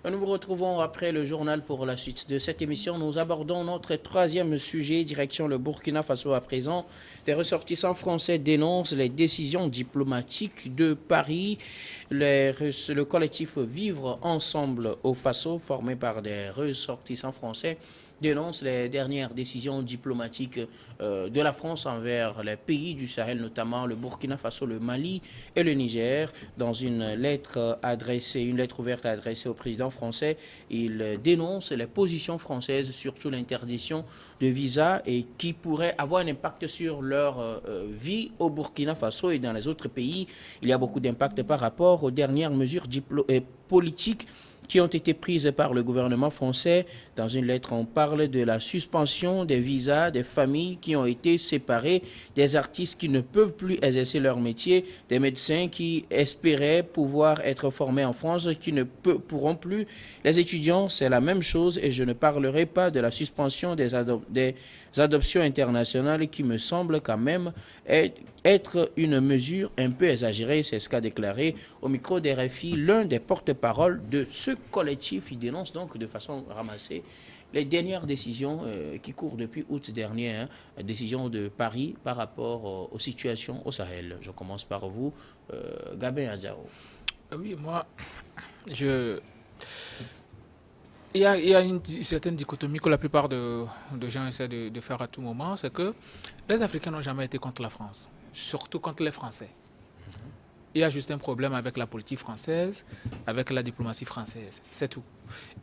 Nous vous retrouvons après le journal pour la suite de cette émission. Nous abordons notre troisième sujet, direction le Burkina Faso à présent. Les ressortissants français dénoncent les décisions diplomatiques de Paris. Le collectif Vivre Ensemble au Faso, formé par des ressortissants français, dénonce les dernières décisions diplomatiques de la France envers les pays du Sahel, notamment le Burkina Faso, le Mali et le Niger. Dans une lettre ouverte adressée au président français, il dénonce les positions françaises, surtout l'interdiction de visa et qui pourrait avoir un impact sur leur vie au Burkina Faso et dans les autres pays. Il y a beaucoup d'impact par rapport aux dernières mesures politiques qui ont été prises par le gouvernement français. Dans une lettre, on parle de la suspension des visas des familles qui ont été séparées, des artistes qui ne peuvent plus exercer leur métier, des médecins qui espéraient pouvoir être formés en France, qui ne pourront plus. Les étudiants, c'est la même chose et je ne parlerai pas de la suspension des adoptions internationales qui me semble quand même être une mesure un peu exagérée. C'est ce qu'a déclaré au micro des RFI l'un des porte-parole de ce collectif. Il dénonce donc de façon ramassée les dernières décisions qui courent depuis août dernier, décisions de Paris par rapport aux situations au Sahel. Je commence par vous, Gabin Adjao. Oui, moi, il y a une certaine dichotomie que la plupart de gens essaient de faire à tout moment, c'est que les Africains n'ont jamais été contre la France, surtout contre les Français. Il y a juste un problème avec la politique française, avec la diplomatie française, c'est tout.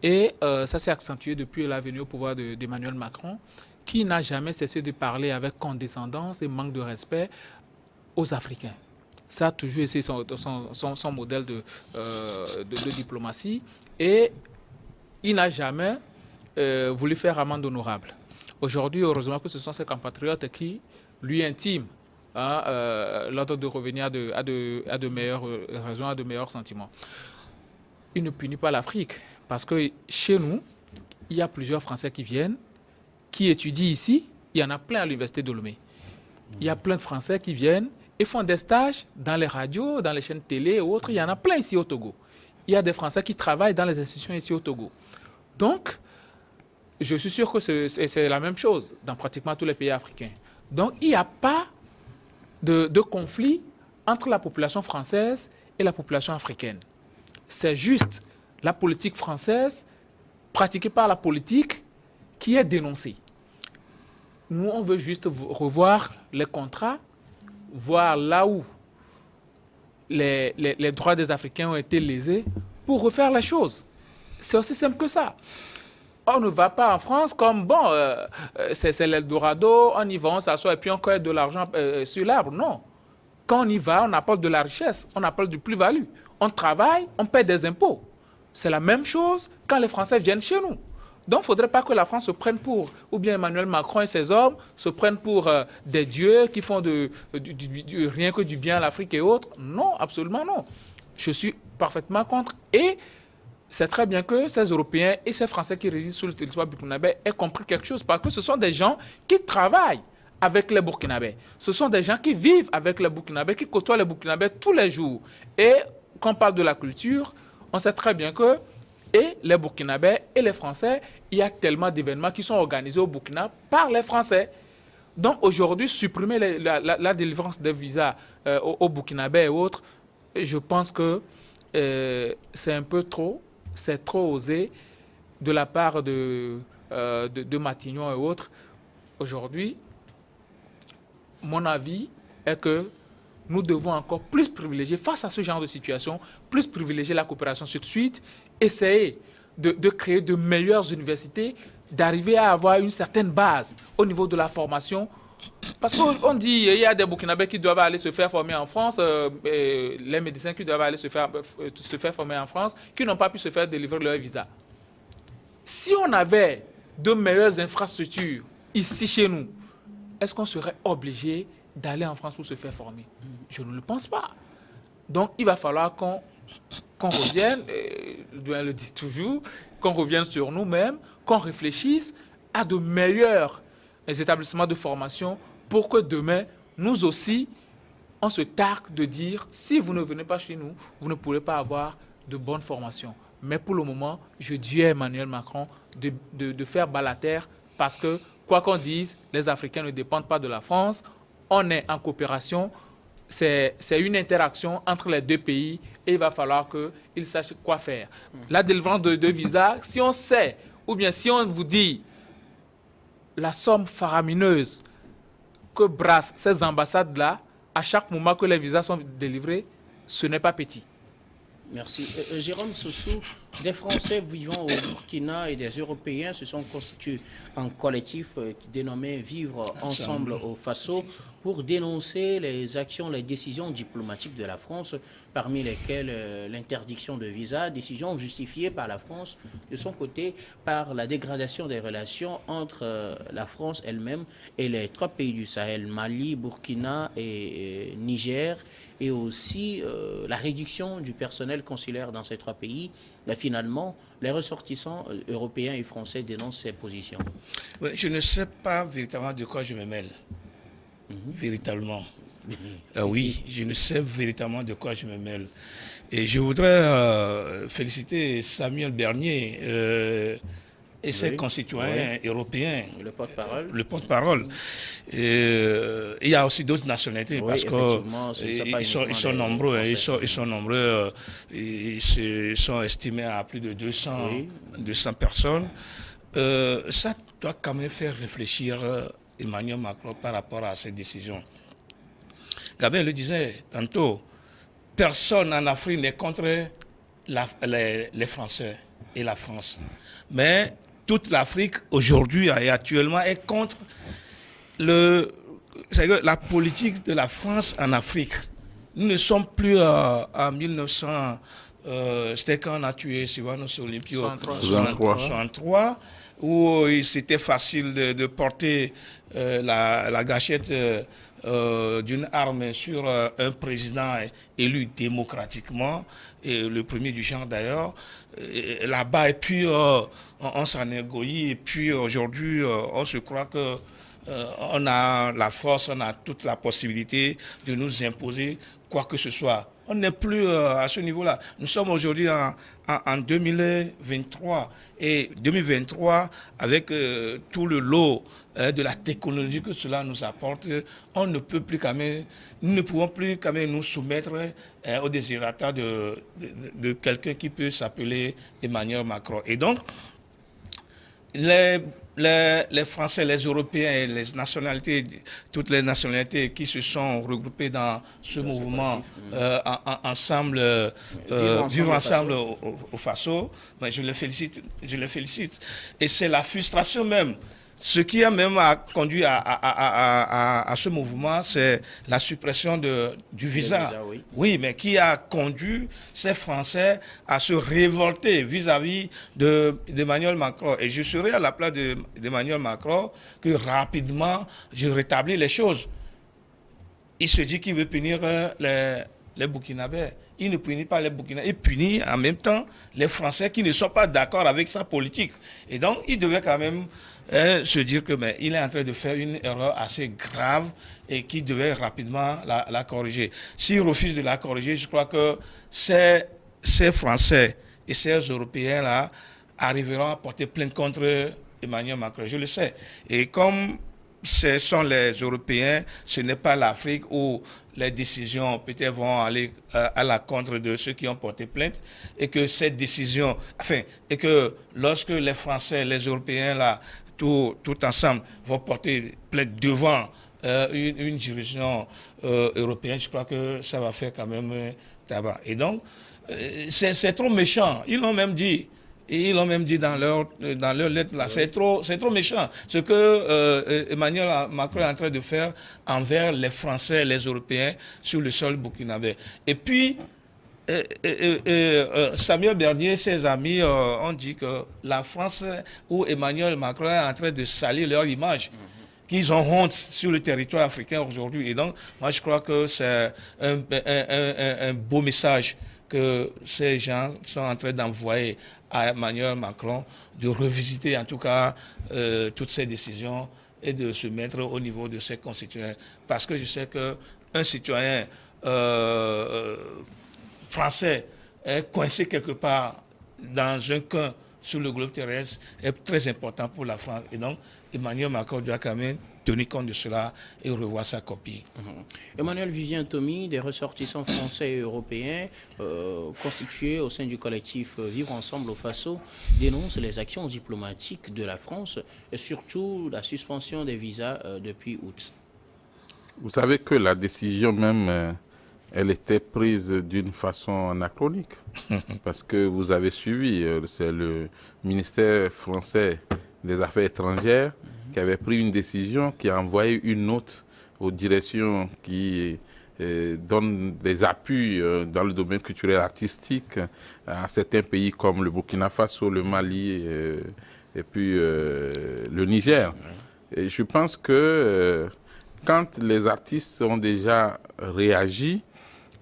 Et ça s'est accentué depuis la venue au pouvoir d'Emmanuel Macron, qui n'a jamais cessé de parler avec condescendance et manque de respect aux Africains. Ça a toujours été son modèle de diplomatie et il n'a jamais voulu faire amende honorable. Aujourd'hui, heureusement que ce sont ses compatriotes qui lui intiment l'ordre de revenir à de meilleures raisons, à de meilleurs sentiments. Il ne punit pas l'Afrique parce que chez nous, il y a plusieurs Français qui viennent, qui étudient ici. Il y en a plein à l'université de Lomé. Il y a plein de Français qui viennent et font des stages dans les radios, dans les chaînes télé et autres. Il y en a plein ici au Togo. Il y a des Français qui travaillent dans les institutions ici au Togo. Donc, je suis sûr que c'est la même chose dans pratiquement tous les pays africains. Donc, il n'y a pas de conflit entre la population française et la population africaine. C'est juste la politique française pratiquée par la politique qui est dénoncée. Nous, on veut juste revoir les contrats, voir là où les droits des Africains ont été lésés pour refaire les choses. C'est aussi simple que ça. On ne va pas en France comme, bon, c'est l'Eldorado, on y va, on s'assoit et puis on cueille de l'argent sur l'arbre. Non. Quand on y va, on apporte de la richesse, on apporte du plus-value. On travaille, on paie des impôts. C'est la même chose quand les Français viennent chez nous. Donc, il ne faudrait pas que la France se prenne pour, ou bien Emmanuel Macron et ses hommes se prennent pour des dieux qui font rien que du bien à l'Afrique et autres. Non, absolument non. Je suis parfaitement contre. Et c'est très bien que ces Européens et ces Français qui résident sur le territoire burkinabé aient compris quelque chose, parce que ce sont des gens qui travaillent avec les Burkinabés. Ce sont des gens qui vivent avec les Burkinabés, qui côtoient les Burkinabés tous les jours. Et quand on parle de la culture, on sait très bien que et les Burkinabés et les Français, il y a tellement d'événements qui sont organisés au Burkina par les Français. Donc aujourd'hui, supprimer la délivrance des visas aux Burkinabés et autres, je pense que c'est un peu trop, c'est trop osé de la part de Matignon et autres. Aujourd'hui, mon avis est que nous devons encore plus privilégier, face à ce genre de situation, plus privilégier la coopération sur suite, essayer de créer de meilleures universités, d'arriver à avoir une certaine base au niveau de la formation. Parce qu'on dit qu'il y a des Burkinabés qui doivent aller se faire former en France, les médecins qui doivent aller se faire former en France, qui n'ont pas pu se faire délivrer leur visa. Si on avait de meilleures infrastructures ici chez nous, est-ce qu'on serait obligé d'aller en France pour se faire former? Je ne le pense pas. Donc, il va falloir qu'on revienne, je le dis toujours, qu'on revienne sur nous-mêmes, qu'on réfléchisse à de meilleurs établissements de formation pour que demain, nous aussi, on se targue de dire, si vous ne venez pas chez nous, vous ne pourrez pas avoir de bonne formation. Mais pour le moment, je dis à Emmanuel Macron de faire bas la terre parce que, quoi qu'on dise, les Africains ne dépendent pas de la France. On est en coopération. C'est une interaction entre les deux pays et il va falloir qu'ils sachent quoi faire. La délivrance de visas, si on sait, ou bien si on vous dit la somme faramineuse que brassent ces ambassades-là, à chaque moment que les visas sont délivrés, ce n'est pas petit. Merci. Jérôme Sossou, des Français vivant au Burkina et des Européens se sont constitués en collectif qui dénommé Vivre ensemble au Faso pour dénoncer les actions, les décisions diplomatiques de la France, parmi lesquelles l'interdiction de visa, décision justifiée par la France de son côté par la dégradation des relations entre la France elle-même et les trois pays du Sahel, Mali, Burkina et Niger, et aussi la réduction du personnel consulaire dans ces trois pays. Mais finalement, les ressortissants européens et français dénoncent ces positions. Oui, je ne sais pas véritablement de quoi je me mêle. Véritablement. Oui, je ne sais véritablement de quoi je me mêle. Et je voudrais féliciter Samuel Bernier et ses concitoyens européens. Le porte-parole. Le porte-parole. Il y a aussi d'autres nationalités parce qu'ils sont nombreux. Ils sont nombreux. Ils sont estimés à plus de 200 personnes. Ça doit quand même faire réfléchir Emmanuel Macron par rapport à ces décisions. Gabriel le disait tantôt, personne en Afrique n'est contre les Français et la France. Mais toute l'Afrique aujourd'hui et actuellement est contre la politique de la France en Afrique. Nous ne sommes plus en 1900, c'était quand on a tué Sylvanus Olympio, 1963, où c'était facile de porter la gâchette d'une arme sur un président élu démocratiquement, et le premier du genre d'ailleurs, là-bas, et puis on s'en égoïe, et puis aujourd'hui, on se croit que on a la force, on a toute la possibilité de nous imposer quoi que ce soit. On n'est plus à ce niveau-là. Nous sommes aujourd'hui en 2023. Et 2023, avec tout le lot de la technologie que cela nous apporte, on ne peut plus quand même, nous ne pouvons plus quand même nous soumettre au désirata de quelqu'un qui peut s'appeler Emmanuel Macron. Et donc, les Français, les Européens et les nationalités, toutes les nationalités qui se sont regroupées dans ce mouvement ensemble, vivre ensemble au Faso, ben je les félicite. Et c'est la frustration même. Ce qui a même conduit à ce mouvement, c'est la suppression du visa. Oui, mais qui a conduit ces Français à se révolter vis-à-vis d'Emmanuel Macron. Et je serai à la place d'Emmanuel Macron que rapidement, je rétablis les choses. Il se dit qu'il veut punir les Burkinabés. Il ne punit pas les Burkinabés, il punit en même temps les Français qui ne sont pas d'accord avec sa politique. Et donc, il devait quand même se dire que il est en train de faire une erreur assez grave et qu'il devait rapidement la corriger. S'il refuse de la corriger, je crois que ces Français et ces Européens-là arriveront à porter plainte contre Emmanuel Macron. Je le sais. Et comme ce sont les Européens, ce n'est pas l'Afrique où les décisions peut-être vont aller à la contre de ceux qui ont porté plainte, et que cette décision, et que lorsque les Français, les Européens, là, tout ensemble, vont porter plainte devant une juridiction européenne, je crois que ça va faire quand même tabac. Et donc, c'est trop méchant. Ils l'ont même dit. Et ils l'ont même dit dans leur lettre là, c'est trop méchant. Ce que Emmanuel Macron est en train de faire envers les Français, les Européens sur le sol burkinabé. Et puis, Samuel Bernier et ses amis ont dit que la France ou Emmanuel Macron est en train de salir leur image. Qu'ils ont honte sur le territoire africain aujourd'hui. Et donc, moi, je crois que c'est un beau message que ces gens sont en train d'envoyer à Emmanuel Macron, de revisiter en tout cas toutes ces décisions et de se mettre au niveau de ses concitoyens. Parce que je sais qu'un citoyen français est coincé quelque part dans un coin sur le globe terrestre est très important pour la France. Et donc, Emmanuel Macron doit quand même tenir compte de cela et revoir sa copie. Emmanuel Vivien Thomy, des ressortissants français et européens constitués au sein du collectif Vivre Ensemble au Faso, dénoncent les actions diplomatiques de la France et surtout la suspension des visas depuis août. Vous savez que la décision même, elle était prise d'une façon anachronique. Parce que vous avez suivi, c'est le ministère français des Affaires étrangères qui avait pris une décision, qui a envoyé une note aux directions qui donnent des appuis dans le domaine culturel artistique à certains pays comme le Burkina Faso, le Mali et puis le Niger. Et je pense que quand les artistes ont déjà réagi,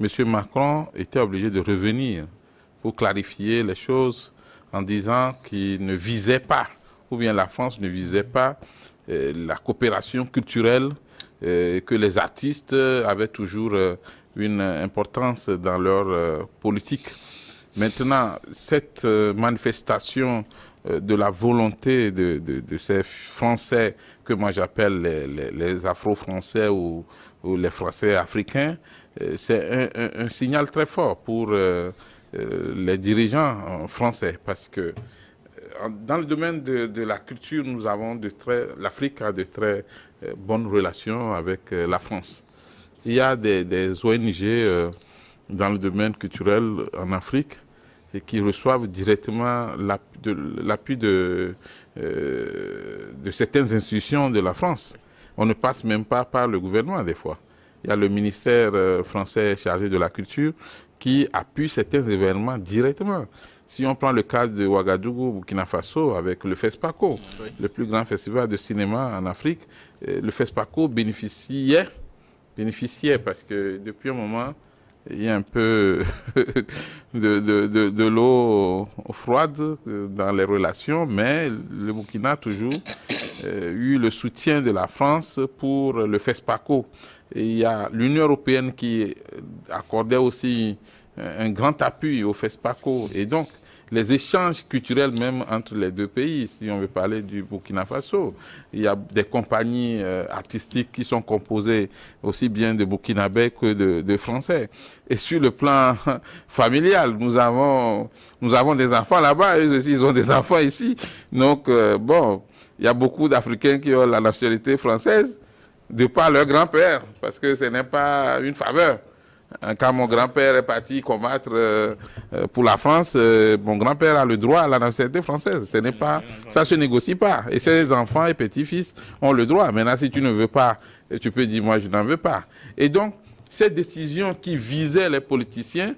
M. Macron était obligé de revenir pour clarifier les choses en disant qu'il ne visait pas, ou bien la France ne visait pas la coopération culturelle, que les artistes avaient toujours une importance dans leur politique. Maintenant, cette manifestation de la volonté de ces Français que moi j'appelle les Afro-Français ou les Français africains, c'est un signal très fort pour les dirigeants français, parce que dans le domaine de la culture, l'Afrique a de très bonnes relations avec la France. Il y a des ONG dans le domaine culturel en Afrique et qui reçoivent directement l'appui de certaines institutions de la France. On ne passe même pas par le gouvernement des fois. Il y a le ministère français chargé de la culture qui appuie certains événements directement. Si on prend le cas de Ouagadougou, Burkina Faso, avec le FESPACO, le plus grand festival de cinéma en Afrique, le FESPACO bénéficiait parce que depuis un moment, il y a un peu de l'eau froide dans les relations, mais le Burkina a toujours eu le soutien de la France pour le FESPACO. Et il y a l'Union européenne qui accordait aussi un grand appui au FESPACO. Et donc, les échanges culturels même entre les deux pays, si on veut parler du Burkina Faso, il y a des compagnies artistiques qui sont composées aussi bien de Burkinabés que de Français. Et sur le plan familial, nous avons des enfants là-bas, eux aussi ils ont des enfants ici. Donc, il y a beaucoup d'Africains qui ont la nationalité française de par leur grand-père, parce que ce n'est pas une faveur. Quand mon grand-père est parti combattre pour la France, mon grand-père a le droit à la nationalité française. Ce n'est pas, ça se négocie pas. Et ses enfants et petits-fils ont le droit. Maintenant, si tu ne veux pas, tu peux dire moi je n'en veux pas. Et donc, cette décision qui visait les politiciens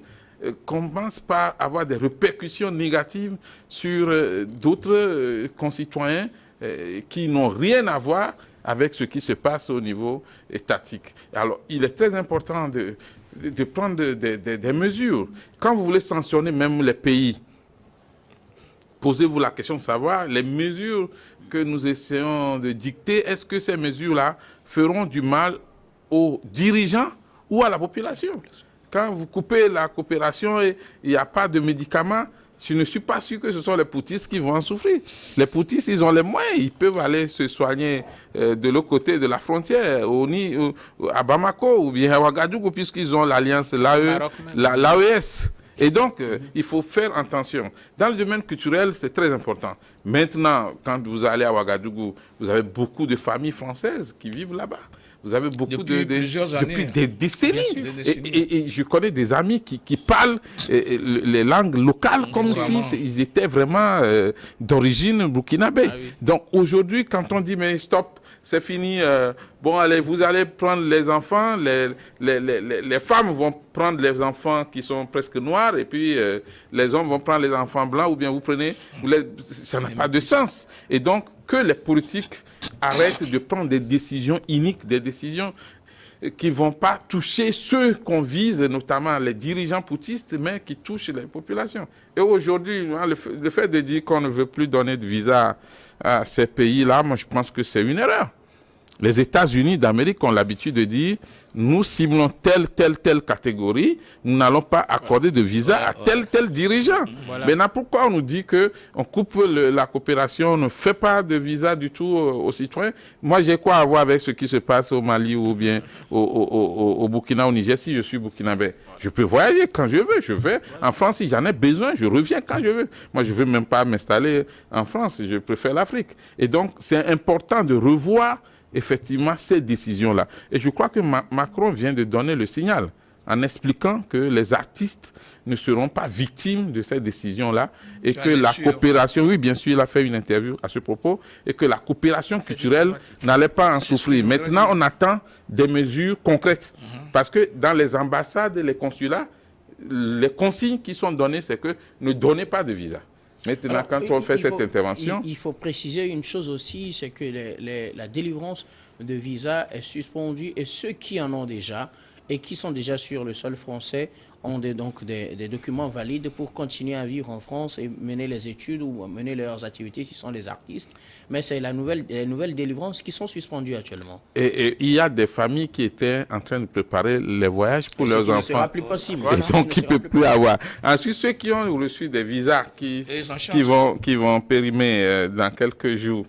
commence par avoir des répercussions négatives sur d'autres concitoyens qui n'ont rien à voir avec ce qui se passe au niveau étatique. Alors, il est très important de prendre des mesures. Quand vous voulez sanctionner même les pays, posez-vous la question de savoir les mesures que nous essayons de dicter, est-ce que ces mesures-là feront du mal aux dirigeants ou à la population? Quand vous coupez la coopération et il n'y a pas de médicaments, je ne suis pas sûr que ce sont les poutistes qui vont en souffrir. Les poutistes, ils ont les moyens, ils peuvent aller se soigner de l'autre côté de la frontière, à Bamako ou bien à Ouagadougou, puisqu'ils ont l'alliance l'AES. Et donc, il faut faire attention. Dans le domaine culturel, c'est très important. Maintenant, quand vous allez à Ouagadougou, vous avez beaucoup de familles françaises qui vivent là-bas. Vous avez beaucoup depuis plusieurs années, depuis des décennies. Sûr, et je connais des amis qui parlent les langues locales comme si ils étaient vraiment d'origine burkinabé. Ah, oui. Donc aujourd'hui, quand on dit mais stop, c'est fini, bon allez, vous allez prendre les enfants, les femmes vont prendre les enfants qui sont presque noirs et puis les hommes vont prendre les enfants blancs ou bien vous prenez, ça n'a pas de sens. Et donc que les politiques arrêtent de prendre des décisions iniques, des décisions qui ne vont pas toucher ceux qu'on vise, notamment les dirigeants poutistes, mais qui touchent les populations. Et aujourd'hui, le fait de dire qu'on ne veut plus donner de visa à ces pays-là, moi je pense que c'est une erreur. Les États-Unis d'Amérique ont l'habitude de dire nous ciblons telle catégorie, nous n'allons pas accorder de visa à tel dirigeant. Voilà. Maintenant, pourquoi on nous dit qu'on coupe la coopération, on ne fait pas de visa du tout aux citoyens? Moi, j'ai quoi à voir avec ce qui se passe au Mali ou bien au Burkina, au Niger, si je suis burkinabé? Je peux voyager quand je veux, je vais en France si j'en ai besoin, je reviens quand je veux. Moi, je ne veux même pas m'installer en France, je préfère l'Afrique. Et donc, c'est important de revoir effectivement ces décisions-là. Et je crois que Macron vient de donner le signal en expliquant que les artistes ne seront pas victimes de ces décisions-là et que la coopération, oui, bien sûr, il a fait une interview à ce propos, et que la coopération culturelle n'allait pas en souffrir. Maintenant, on attend des mesures concrètes parce que dans les ambassades et les consulats, les consignes qui sont données, c'est que ne donnez pas de visa. Maintenant, alors, quand on fait cette intervention... Il faut préciser une chose aussi, c'est que la délivrance de visas est suspendue et ceux qui en ont déjà et qui sont déjà sur le sol français ont donc des documents valides pour continuer à vivre en France et mener les études ou mener leurs activités s'ils sont des artistes. Mais c'est les nouvelles délivrances qui sont suspendues actuellement. Et il y a des familles qui étaient en train de préparer les voyages pour leurs enfants. Ce ne sera plus possible. Et donc, qui ne peuvent plus avoir. Ensuite, ceux qui ont reçu des visas qui vont périmer dans quelques jours.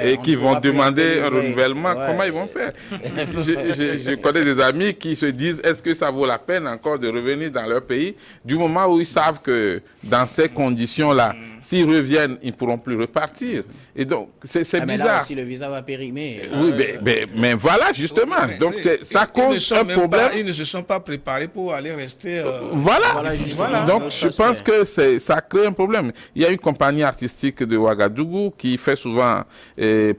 Et qui vont demander un renouvellement, comment ils vont faire? Je connais des amis qui se disent, est-ce que ça vaut la peine encore de revenir dans leur pays? Du moment où ils savent que dans ces conditions-là, s'ils reviennent, ils ne pourront plus repartir. Et donc, c'est bizarre. Mais là aussi, le visa va périmer. Oui, mais voilà, justement. Donc, ça cause un problème. Ils ne se sont pas préparés pour aller rester... Voilà. Donc, je pense que ça crée un problème. Il y a une compagnie artistique de Ouagadougou qui fait souvent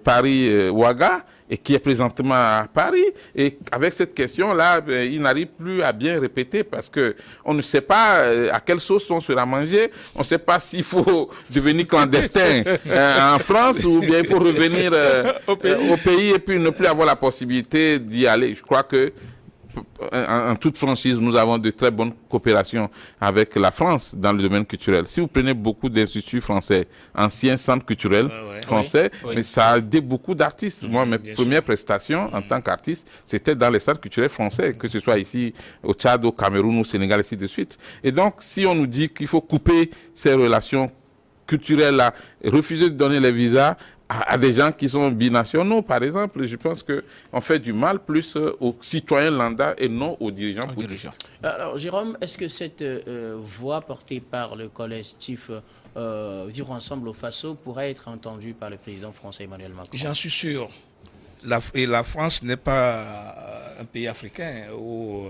Paris-Ouaga et qui est présentement à Paris. Et avec cette question-là, il n'arrive plus à bien répéter parce qu'on ne sait pas à quelle sauce on sera mangé. On ne sait pas s'il faut devenir clandestin en France ou bien il faut revenir au pays et puis ne plus avoir la possibilité d'y aller. Je crois que en toute franchise, nous avons de très bonnes coopérations avec la France dans le domaine culturel. Si vous prenez beaucoup d'instituts français, anciens centres culturels français, mais ça a aidé beaucoup d'artistes. Moi, mes premières prestations en tant qu'artiste, c'était dans les centres culturels français, que ce soit ici au Tchad, au Cameroun, au Sénégal, ainsi de suite. Et donc, si on nous dit qu'il faut couper ces relations culturelles-là, refuser de donner les visas à des gens qui sont binationaux, par exemple, je pense qu'on fait du mal plus aux citoyens lambda et non aux dirigeants politiques. Alors, Jérôme, est-ce que cette voix portée par le collectif Vivre Ensemble au Faso pourrait être entendue par le président français Emmanuel Macron? J'en suis sûr. La France n'est pas un pays africain où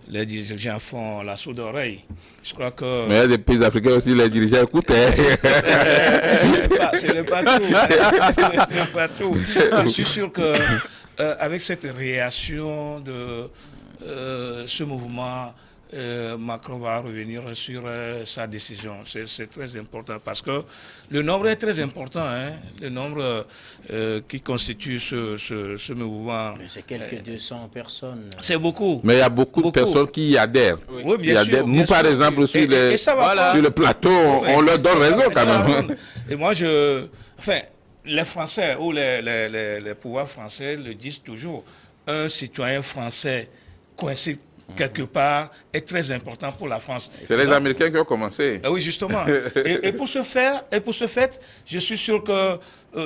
les dirigeants font la sourde oreille. Je crois que... Mais il y a des pays africains aussi, les dirigeants écoutent. Ce n'est pas tout. Ce n'est pas tout. Je suis sûr que avec cette réaction de ce mouvement, Macron va revenir sur sa décision. C'est très important parce que le nombre est très important. Le nombre qui constitue ce mouvement. C'est quelques 200 personnes. C'est beaucoup. Mais il y a beaucoup de personnes qui y adhèrent. Oui, bien sûr. Nous, par exemple, sur le plateau, on leur donne raison quand même. Et moi, les Français ou les pouvoirs français le disent toujours. Un citoyen français coincé quelque part est très important pour la France. C'est les Américains qui ont commencé. Oui, justement. et pour ce fait, je suis sûr que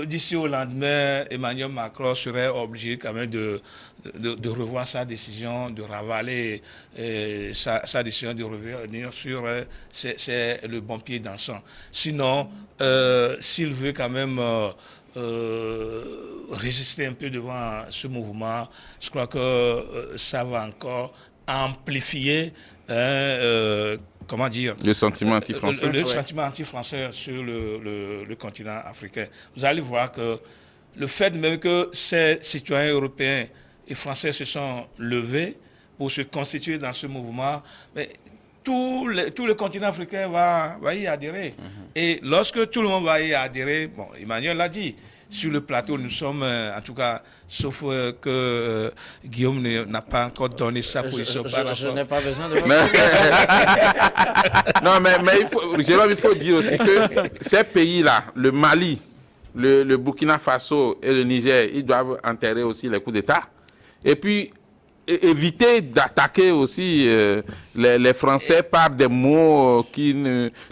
d'ici au lendemain, Emmanuel Macron serait obligé quand même de revoir sa décision, de ravaler sa décision de revenir sur c'est le bon pied dansant. Sinon, s'il veut quand même résister un peu devant ce mouvement, je crois que ça va encore amplifier comment dire, le sentiment anti-français. Le sentiment anti-français sur le continent africain. Vous allez voir que le fait même que ces citoyens européens et français se sont levés pour se constituer dans ce mouvement, mais tout le continent africain va y adhérer. Et lorsque tout le monde va y adhérer, bon, Emmanuel l'a dit, sur le plateau, nous sommes, en tout cas, sauf que Guillaume n'a pas encore donné sa position. Je n'ai pas besoin de... Non, mais Jérôme, il faut dire aussi que ces pays-là, le Mali, le Burkina Faso et le Niger, ils doivent enterrer aussi les coups d'État. Et puis, éviter d'attaquer aussi les Français par des mots qui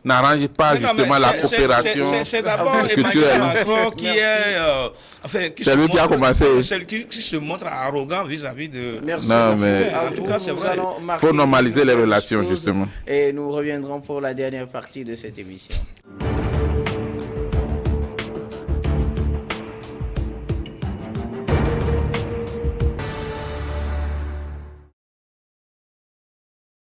n'arrangent pas justement la coopération. C'est d'abord Emmanuel Macron qui est... c'est lui qui a commencé. Qui se montre arrogant vis-à-vis de... Merci. Non, mais en tout cas, c'est vrai. Il faut normaliser les relations, justement. Et nous reviendrons pour la dernière partie de cette émission.